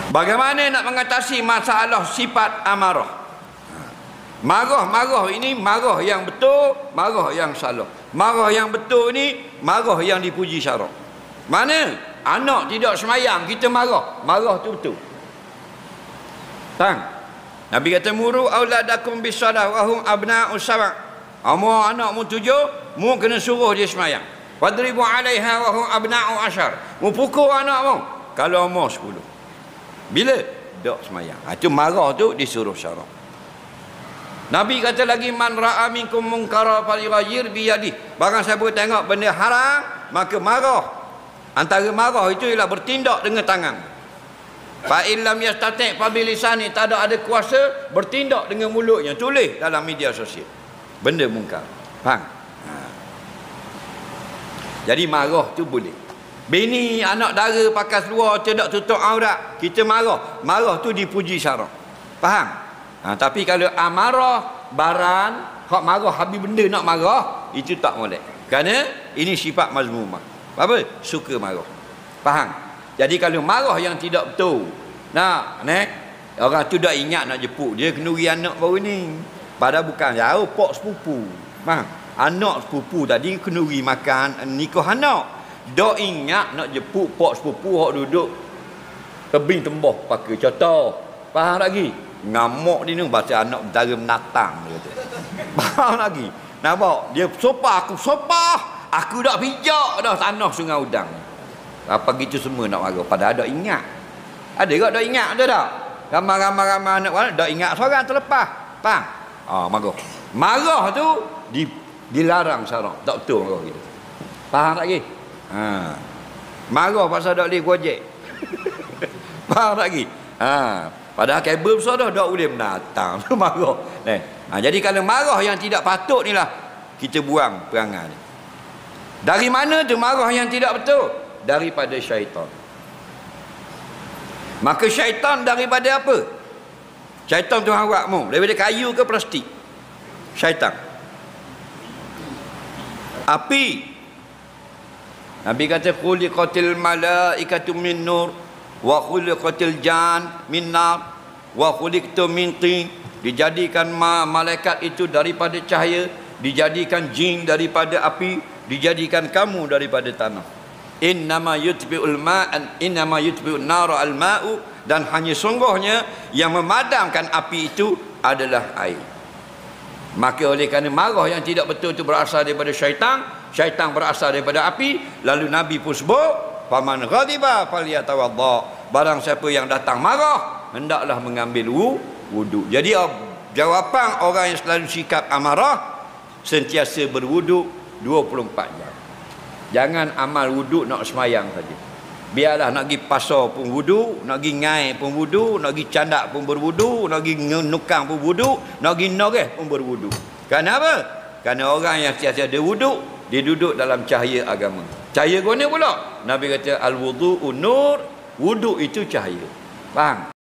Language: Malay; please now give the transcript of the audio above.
Bagaimana nak mengatasi masalah sifat amarah? Marah ini marah yang betul, marah yang salah. Marah yang betul ni marah yang dipuji syarak. Mana anak tidak semayang kita marah, marah tu betul. Faham? Nabi kata muru auladakum bisalah wa hum abna'u sab'a. Amu anak mu 7, mu kena suruh dia semayang. Wadribu 'alaiha wa hum abna'u 10. Mu pukul anak mu kalau umur 10. Bila dak semayang. Itu marah tu disuruh syarak. Nabi kata lagi man ra'a minkum munkara falyughayyir bi yadihi. Barang siapa tengok benda haram maka marah. Antara marah itu ialah bertindak dengan tangan. Fa illam yastati' fa bilisani, tak ada kuasa bertindak dengan mulutnya, tulis dalam media sosial benda mungkar. Faham? Jadi marah tu boleh. Bini anak dara pakai seluar tidak tutup aurat, kita marah. Marah tu dipuji syarak. Faham? Tapi kalau amarah baran, hak marah habis benda nak marah, itu tak boleh. Kerana ini sifat mazmumah. Apa? Suka marah. Faham? Jadi kalau marah yang tidak betul, orang tu dah ingat nak jepuk dia kenduri anak baru ni. Padahal bukan jauh pok sepupu. Faham? Anak sepupu tadi kenduri makan nikah anak. Dah ingat nak jepuk pok sepupu hak duduk tebing tembah pakai contoh. Faham lagi? Ngamuk dia ni bahasa anak dara menatang dia kata. Faham lagi? Nampak? Dia sopah aku dah pijak dah tanah Sungai Udang. Apa gitu semua nak marah padahal dah ingat. Ada tak dah ingat ada tak? Ramai-ramai anak dah ingat seorang terlepas. Faham? Marah. Marah tu dilarang syarak. Tak betul marah gitu. Faham tak lagi? Marah pasal tak boleh gojek. Faham tak lagi? Padahal kabel besar dah tak boleh menatang. Marah. Jadi kalau marah yang tidak patut ni lah kita buang perangai ni. Dari mana tu marah yang tidak betul? Daripada syaitan. Maka syaitan daripada apa? Syaitan tu awakmu daripada kayu ke plastik? Syaitan. Api. Nabi kata khuliqatil malaikatu min nur wa khuliqatil jan min nar wa khuliqtu min tin. Dijadikan malaikat itu daripada cahaya, dijadikan jin daripada api, dijadikan kamu daripada tanah. Innama yutbi'ul ma'an innama yutbi'un nara al-ma'u, dan hanya sungguhnya yang memadamkan api itu adalah air. Maka oleh kerana marah yang tidak betul itu berasal daripada syaitan, syaitan berasal daripada api, lalu Nabi pun sebut faman ghadiba falyatawadda. Barang siapa yang datang marah hendaklah mengambil wuduk. Jadi jawapan orang yang selalu sikap amarah, sentiasa berwuduk 24 jam. Jangan amal wuduk nak semayang saja. Biarlah nak pergi pasar pun wuduk, nak pergi ngai pun wuduk, nak pergi candak pun berwuduk, nak pergi nukang pun wuduk, nak pergi noreh pun berwuduk. Kerana apa? Kerana orang yang sentiasa ada wuduk, dia duduk dalam cahaya agama. Cahaya guna pula. Nabi kata al-wudu'u nur, wuduk itu cahaya. Faham?